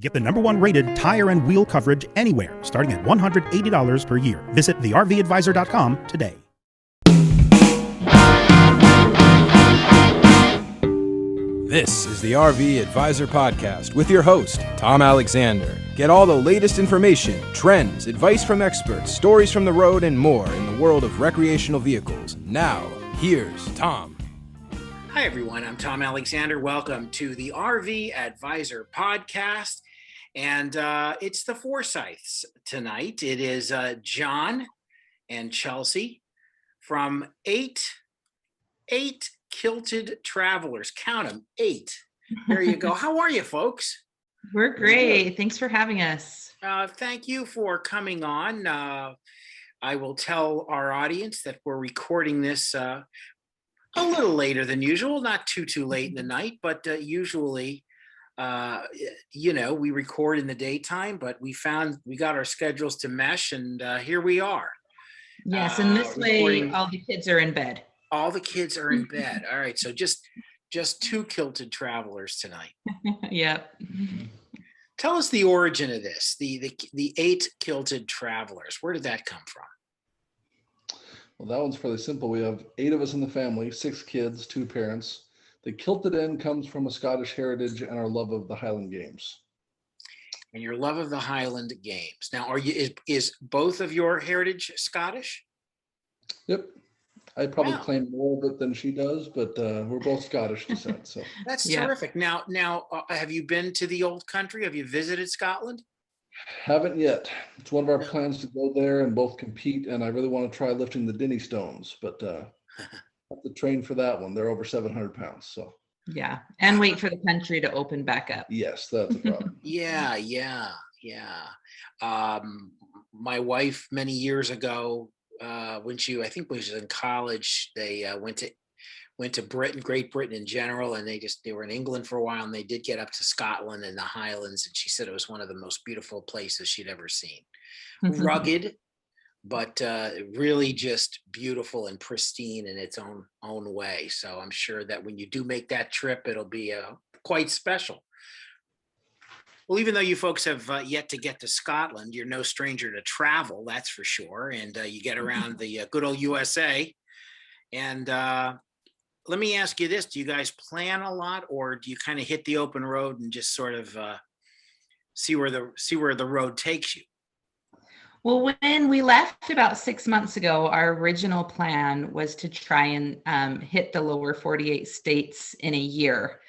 Get the #1 rated tire and wheel coverage anywhere, starting at $180 per year. Visit thervadvisor.com today. This is the RV Advisor Podcast with your host, Tom Alexander. Get all the latest information, trends, advice from experts, stories from the road, and more in the world of recreational vehicles. Now, here's Tom. Hi, everyone. I'm Tom Alexander. Welcome to the RV Advisor Podcast. And it's the Forsythes tonight. It is John and Chelsea from eight Kilted Travelers. Count them, 8. There you go. How are you, folks? We're great. Thanks for having us. Thank you for coming on. I will tell our audience that we're recording this a little later than usual, not too late in the night, but usually, we record in the daytime, but we got our schedules to mesh, and here we are. Yes, and this way all the kids are in bed. All the kids are in bed. All right, so just 2 Kilted Travelers tonight. Yep. Tell us the origin of this, the 8 Kilted Travelers. Where did that come from? Well, that one's fairly simple. We have 8 of us in the family, 6 kids, 2 parents. The Kilted end comes from a Scottish heritage and our love of the Highland Games. And your love of the Highland Games. Now, is both of your heritage Scottish? Yep. I probably claim more of it than she does, but we're both Scottish descent. So that's terrific. Now, have you been to the old country? Have you visited Scotland? Haven't yet. It's one of our plans to go there and both compete, and I really want to try lifting the Dinny Stones, but have to train for that one. They're over 700 pounds. So yeah, and wait for the country to open back up. Yes, that's a problem. Yeah. My wife many years ago, when she was in college, they went to Britain, Great Britain in general, and they were in England for a while, and they did get up to Scotland and the Highlands, and she said it was one of the most beautiful places she'd ever seen. Rugged, but really just beautiful and pristine in its own way. So I'm sure that when you do make that trip, it'll be quite special. Well, even though you folks have yet to get to Scotland, you're no stranger to travel, that's for sure. And you get around the good old USA. And let me ask you this. Do you guys plan a lot, or do you kind of hit the open road and just sort of see where the road takes you? Well, when we left about 6 months ago, our original plan was to try and hit the lower 48 states in a year.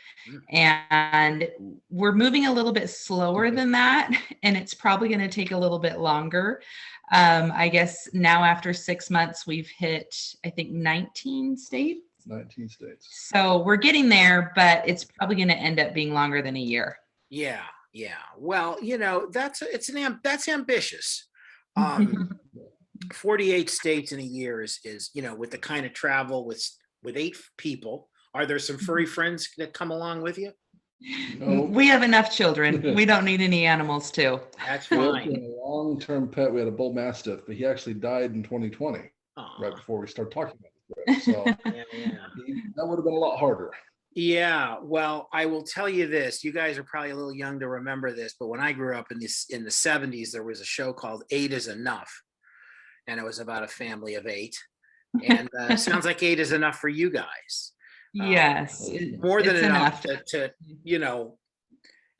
And we're moving a little bit slower than that, and it's probably going to take a little bit longer. I guess now after 6 months, we've hit, I think, 19 states. 19 states. So we're getting there, but it's probably going to end up being longer than a year. Yeah. Well, that's ambitious. 48 states in a year is with the kind of travel with 8 people. Are there some furry friends that come along with you? No. We have enough children. We don't need any animals too. That's fine. A long-term pet. We had a bull mastiff, but he actually died in 2020, right before we started talking about this. So that would have been a lot harder. Yeah, well, I will tell you this. You guys are probably a little young to remember this, but when I grew up in the 70s, there was a show called 8 is Enough, and it was about a family of 8. And sounds like 8 is enough for you guys. Yes, more than enough to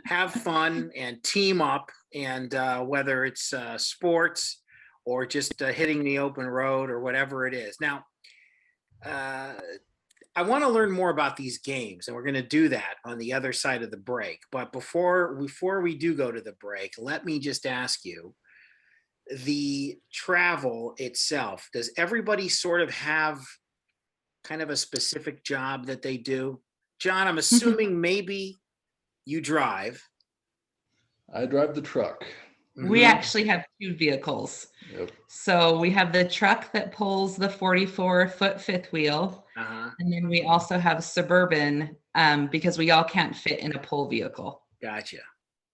have fun and team up, and whether it's sports or just hitting the open road or whatever it is. Now, I want to learn more about these games, and we're going to do that on the other side of the break. But before we do go to the break, let me just ask you, the travel itself, does everybody sort of have kind of a specific job that they do? John, I'm assuming maybe you drive. I drive the truck. We actually have 2 vehicles. Yep. So we have the truck that pulls the 44-foot fifth wheel. And then we also have Suburban because we all can't fit in a pull vehicle. Gotcha.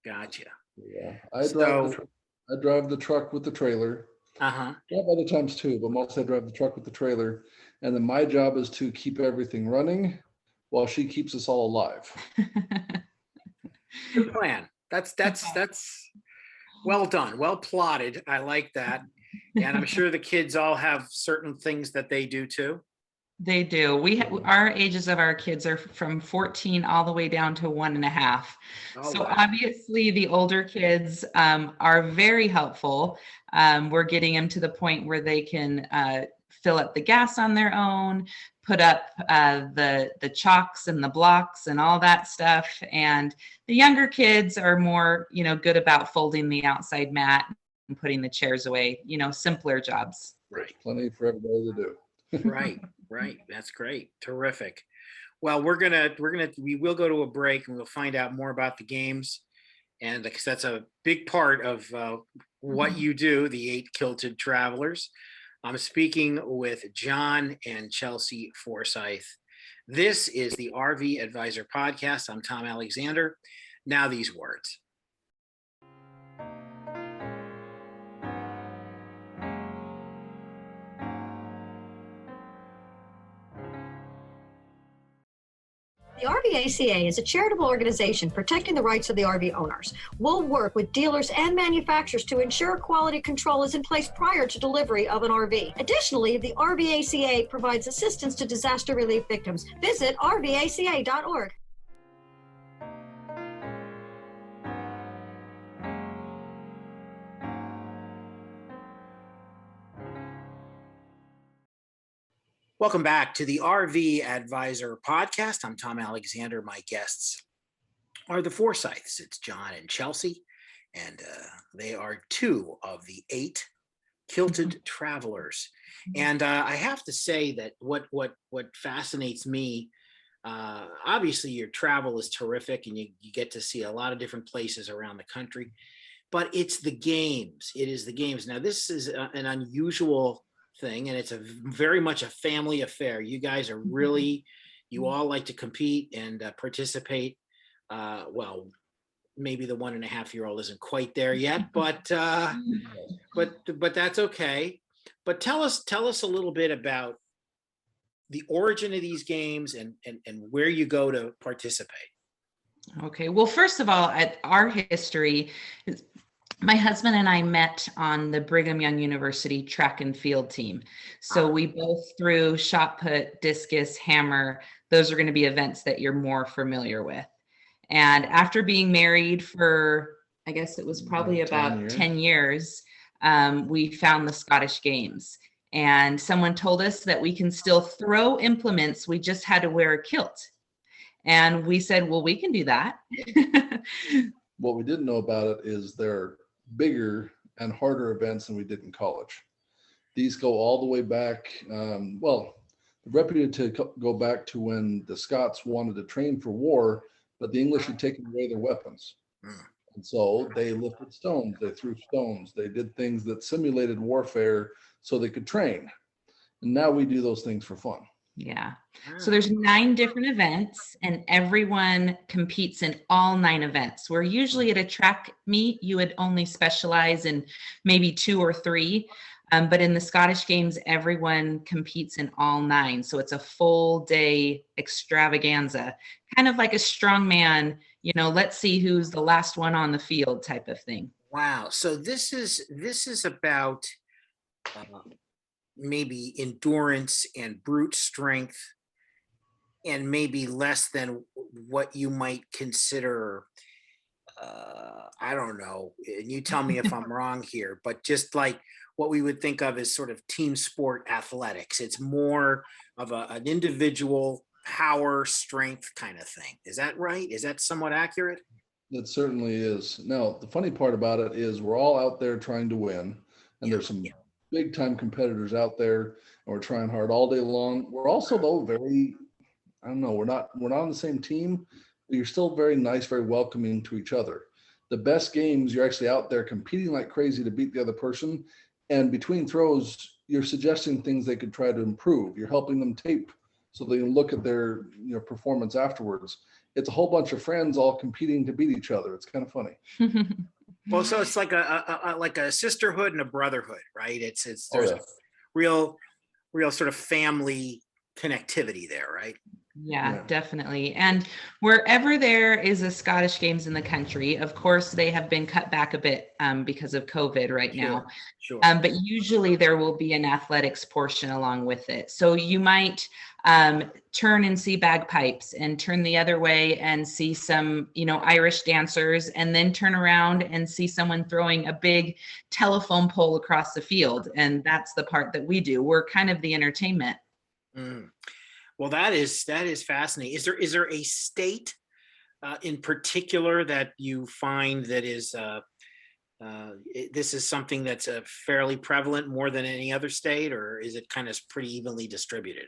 Yeah, I drive the truck with the trailer. Drive other times too, but mostly I drive the truck with the trailer. And then my job is to keep everything running while she keeps us all alive. Good plan. That's well done, well plotted. I like that. And I'm sure the kids all have certain things that they do too. They do. Our ages of our kids are from 14 all the way down to 1.5. Oh, So wow. obviously the older kids are very helpful. We're getting them to the point where they can fill up the gas on their own, put up the chalks and the blocks and all that stuff. And the younger kids are more, good about folding the outside mat and putting the chairs away, simpler jobs. Right. Plenty for everybody to do. Right. That's great. Terrific. Well, we will go to a break and we'll find out more about the games. And because that's a big part of what you do, the 8 Kilted Travelers. I'm speaking with John and Chelsea Forsythe. This is the RV Advisor Podcast. I'm Tom Alexander. Now these words. The RVACA is a charitable organization protecting the rights of the RV owners. We'll work with dealers and manufacturers to ensure quality control is in place prior to delivery of an RV. Additionally, the RVACA provides assistance to disaster relief victims. Visit rvaca.org. Welcome back to the RV Advisor Podcast. I'm Tom Alexander. My guests are the Forsythes. It's John and Chelsea, and they are 2 of the 8 Kilted Travelers. And I have to say that what fascinates me, obviously your travel is terrific, and you get to see a lot of different places around the country, but it's the games. It is the games. Now, this is an unusual thing, and it's very much a family affair. You guys are really, you all like to compete and participate. Well, maybe the 1.5-year-old isn't quite there yet, but that's okay. But tell us a little bit about the origin of these games and where you go to participate. Okay. Well, first of all, at our history, my husband and I met on the Brigham Young University track and field team. So we both threw shot put, discus, hammer. Those are going to be events that you're more familiar with. And after being married for, I guess it was probably about 10 years, we found the Scottish Games. And someone told us that we can still throw implements. We just had to wear a kilt. And we said, well, we can do that. What we didn't know about it is they're bigger and harder events than we did in college. These go all the way back. Well, reputed to go back to when the Scots wanted to train for war, but the English had taken away their weapons. And so they lifted stones, they threw stones, they did things that simulated warfare so they could train. And now we do those things for fun. Yeah. So there's 9 different events, and everyone competes in all 9 events. Where usually at a track meet, you would only specialize in maybe 2 or 3. But in the Scottish Games, everyone competes in all 9. So it's a full day extravaganza, kind of like a strongman, let's see who's the last one on the field type of thing. Wow. So this is about maybe endurance and brute strength, and maybe less than what you might consider, I don't know, and you tell me if I'm wrong here, but just like what we would think of as sort of team sport athletics. It's more of an individual power strength kind of thing. Is that right? Is that somewhat accurate? It certainly is. Now, the funny part about it is we're all out there trying to win, and there's some big time competitors out there, and we're trying hard all day long. We're also, though, very, I don't know, we're not on the same team, but you're still very nice, very welcoming to each other. The best games, you're actually out there competing like crazy to beat the other person, and between throws, you're suggesting things they could try to improve. You're helping them tape so they can look at their performance afterwards. It's a whole bunch of friends all competing to beat each other. It's kind of funny. Well, so it's like a sisterhood and a brotherhood, right? There's a real sort of family connectivity there, right? Yeah, definitely. And wherever there is a Scottish Games in the country, of course, they have been cut back a bit because of COVID right now. Sure. But usually there will be an athletics portion along with it. So you might turn and see bagpipes, and turn the other way and see some, Irish dancers, and then turn around and see someone throwing a big telephone pole across the field. And that's the part that we do. We're kind of the entertainment. Mm. Well, that is fascinating. Is there a state in particular that you find that is this is something that's fairly prevalent more than any other state, or is it kind of pretty evenly distributed?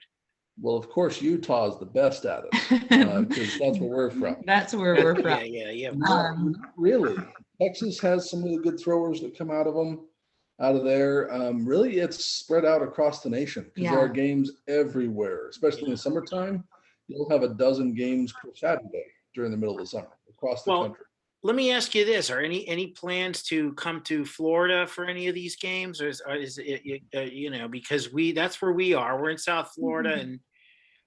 Well, of course, Utah is the best at it because that's where we're from. That's where we're from. Yeah. Not really. Texas has some really good throwers that come out of there. Really, it's spread out across the nation because there are games everywhere, especially in the summertime. You'll have a dozen games per Saturday during the middle of the summer across the country. Let me ask you this: are any plans to come to Florida for any of these games, or is it because that's where we are. We're in South Florida, and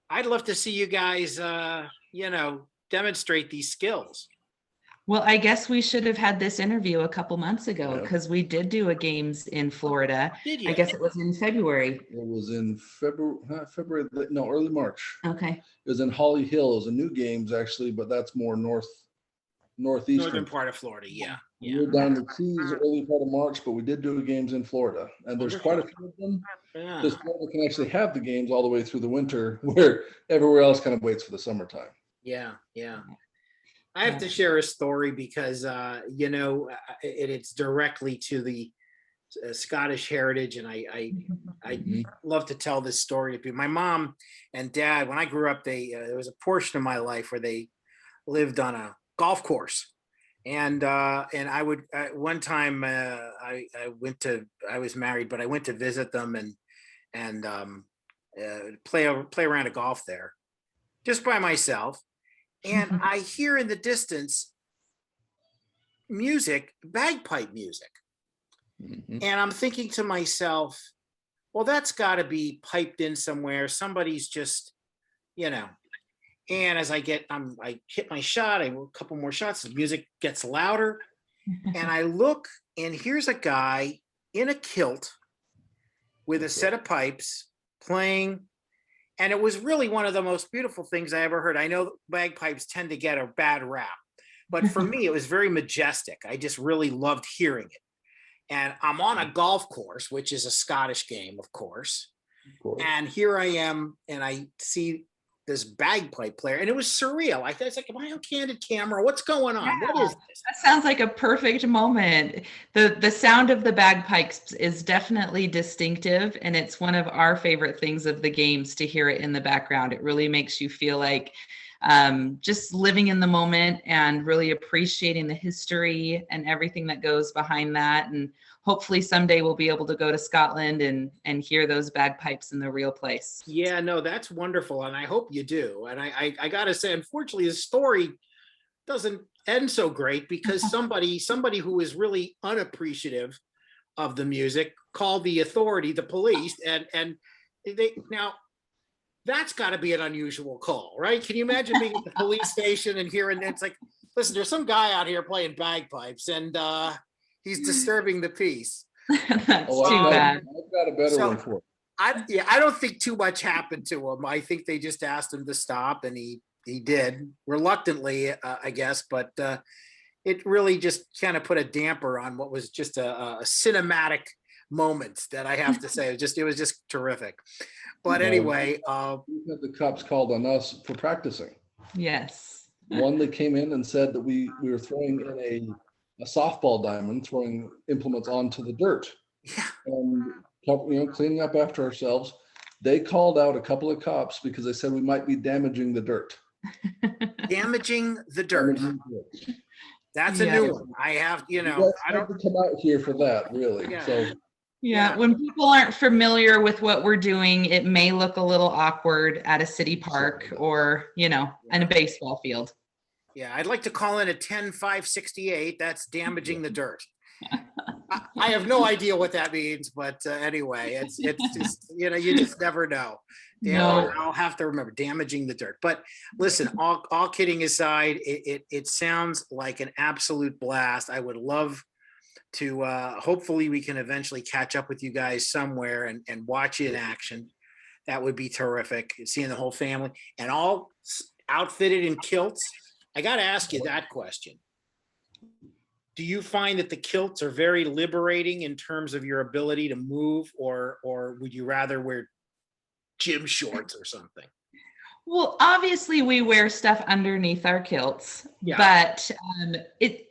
I'd love to see you guys demonstrate these skills. Well, I guess we should have had this interview a couple months ago, because we did do a games in Florida. Did you? I guess it was in February. It was in February, early March. Okay. It was in Holly Hill. It was a new games actually, but that's more northeastern. Northern part of Florida, yeah. We were down the Keys early part of March, but we did do games in Florida, and there's quite a few of them. Yeah. This Florida can actually have the games all the way through the winter, where everywhere else kind of waits for the summertime. Yeah. I have to share a story because it's directly to the Scottish heritage, and I love to tell this story to people. My mom and dad, when I grew up, there was a portion of my life where they lived on a golf course, and I would one time I was married, but I went to visit them and play around a golf there just by myself. And I hear in the distance music, bagpipe music. And I'm thinking to myself, well, that's got to be piped in somewhere. Somebody's just, and as I hit my shot, a couple more shots, the music gets louder. And I look, and here's a guy in a kilt with a set of pipes playing. And it was really one of the most beautiful things I ever heard. I know bagpipes tend to get a bad rap, but for me, it was very majestic. I just really loved hearing it. And I'm on a golf course, which is a Scottish game, of course. And here I am, and I see this bagpipe player, and it was surreal. I was like, am I on candid camera? What's going on? What is this? That sounds like a perfect moment. The sound of the bagpipes is definitely distinctive, and it's one of our favorite things of the games to hear it in the background. It really makes you feel like just living in the moment and really appreciating the history and everything that goes behind that. And hopefully someday we'll be able to go to Scotland and hear those bagpipes in the real place. Yeah, no, that's wonderful. And I hope you do. And I got to say, unfortunately, the story doesn't end so great because somebody who is really unappreciative of the music called the authority, the police, and they now. That's got to be an unusual call, right? Can you imagine being at the police station and hearing it's like, listen, there's some guy out here playing bagpipes and he's disturbing the peace. That's too bad. I've got a better one for you. I don't think too much happened to him. I think they just asked him to stop, and he did reluctantly, I guess, but it really just kind of put a damper on what was just a cinematic moment that I have to say. It was just terrific. But anyway, we had the cops called on us for practicing. Yes. One that came in and said that we were throwing in a softball diamond, throwing implements onto the dirt. Yeah. And cleaning up after ourselves. They called out a couple of cops because they said we might be damaging the dirt. Damaging the dirt. That's a new one. I have, I don't come out here for that, really. Yeah. So. Yeah, when people aren't familiar with what we're doing, it may look a little awkward at a city park or, in a baseball field. Yeah, I'd like to call in a 10-5-68. That's damaging the dirt. I have no idea what that means, but anyway, it's just, you just never know. No. I'll have to remember damaging the dirt. But listen, all kidding aside, it sounds like an absolute blast. I would love to, hopefully we can eventually catch up with you guys somewhere and watch you in action. That would be terrific. Seeing the whole family and all outfitted in kilts. I got to ask you that question. Do you find that the kilts are very liberating in terms of your ability to move, or would you rather wear gym shorts or something? Well, obviously we wear stuff underneath our kilts, Yeah. but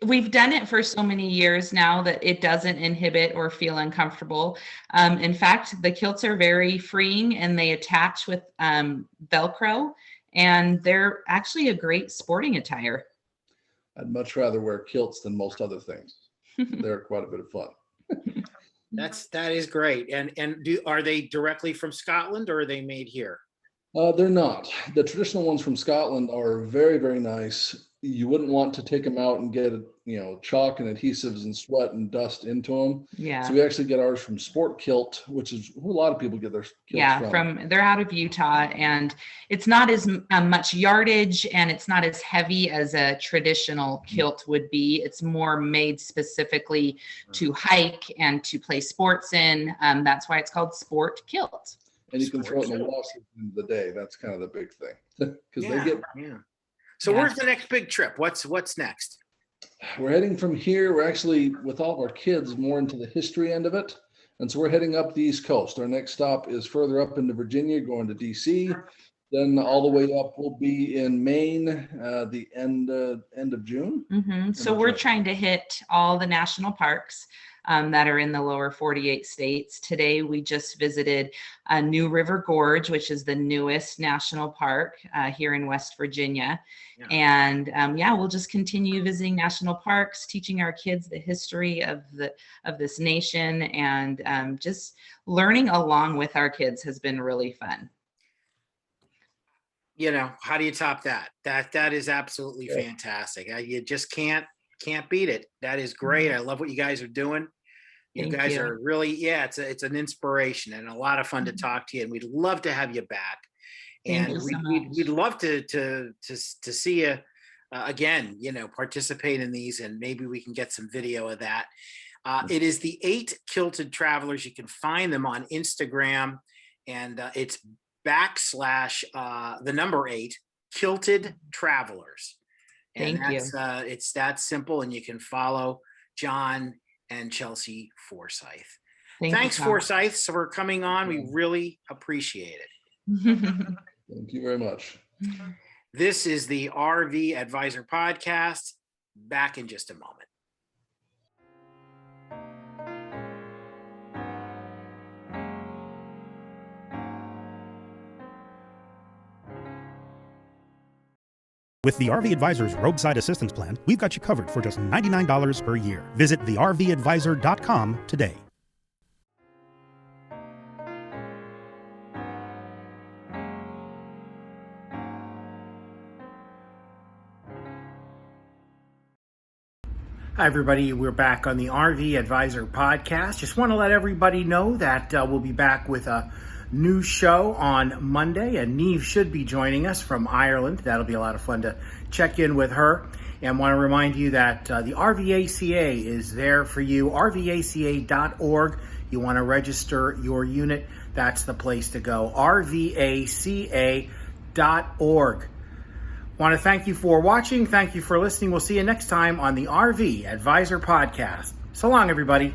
we've done it for so many years now that it doesn't inhibit or feel uncomfortable. In fact, the kilts are very freeing and they attach with Velcro, and they're actually a great sporting attire. I'd much rather wear kilts than most other things. They're quite a bit of fun. That is great. And are they directly from Scotland or are they made here? They're not. The traditional ones from Scotland are very, very nice. You wouldn't want to take them out and get, chalk and adhesives and sweat and dust into them. Yeah. So we actually get ours from Sport Kilt, which is who a lot of people get their kilts from. They're out of Utah, and it's not as much yardage and it's not as heavy as a traditional kilt would be. It's more made specifically to hike and to play sports in. That's why it's called Sport Kilt. And you can throw it in the wash at the end of the day. That's kind of the big thing. Because they get. Yeah. So where's the next big trip? What's next? We're heading from here. We're actually, with all of our kids, more into the history end of it. And so we're heading up the East Coast. Our next stop is further up into Virginia, going to DC. Then all the way up, we'll be in Maine, the end of June. Mm-hmm. So we're trying to hit all the national parks that are in the lower 48 states. Today, we just visited New River Gorge, which is the newest national park here in West Virginia. Yeah. And we'll just continue visiting national parks, teaching our kids the history of this nation, and just learning along with our kids has been really fun. How do you top that? That is absolutely fantastic. You just can't beat it. That is great. I love what you guys are doing. You guys are really, it's an inspiration and a lot of fun to talk to you, and we'd love to have you back. And we'd love to see you again, participate in these, and maybe we can get some video of that. It is the 8 Kilted Travelers. You can find them on Instagram, and it's / the number 8 Kilted Travelers. And it's that simple, and you can follow John and Chelsea Forsythe. Thanks, Forsythe, for coming on. We really appreciate it. Thank you very much. This is the RV Advisor Podcast. Back in just a moment. With the RV Advisor's Roadside Assistance Plan, we've got you covered for just $99 per year. Visit thervadvisor.com today. Hi, everybody. We're back on the RV Advisor Podcast. Just want to let everybody know that we'll be back with a new show on Monday, and Neve should be joining us from Ireland. That'll be a lot of fun to check in with her. And want to remind you that the RVACA is there for you, rvaca.org. You want to register your unit, that's the place to go, rvaca.org. Want to thank you for watching. Thank you for listening. We'll see you next time on the RV Advisor Podcast. So long, everybody.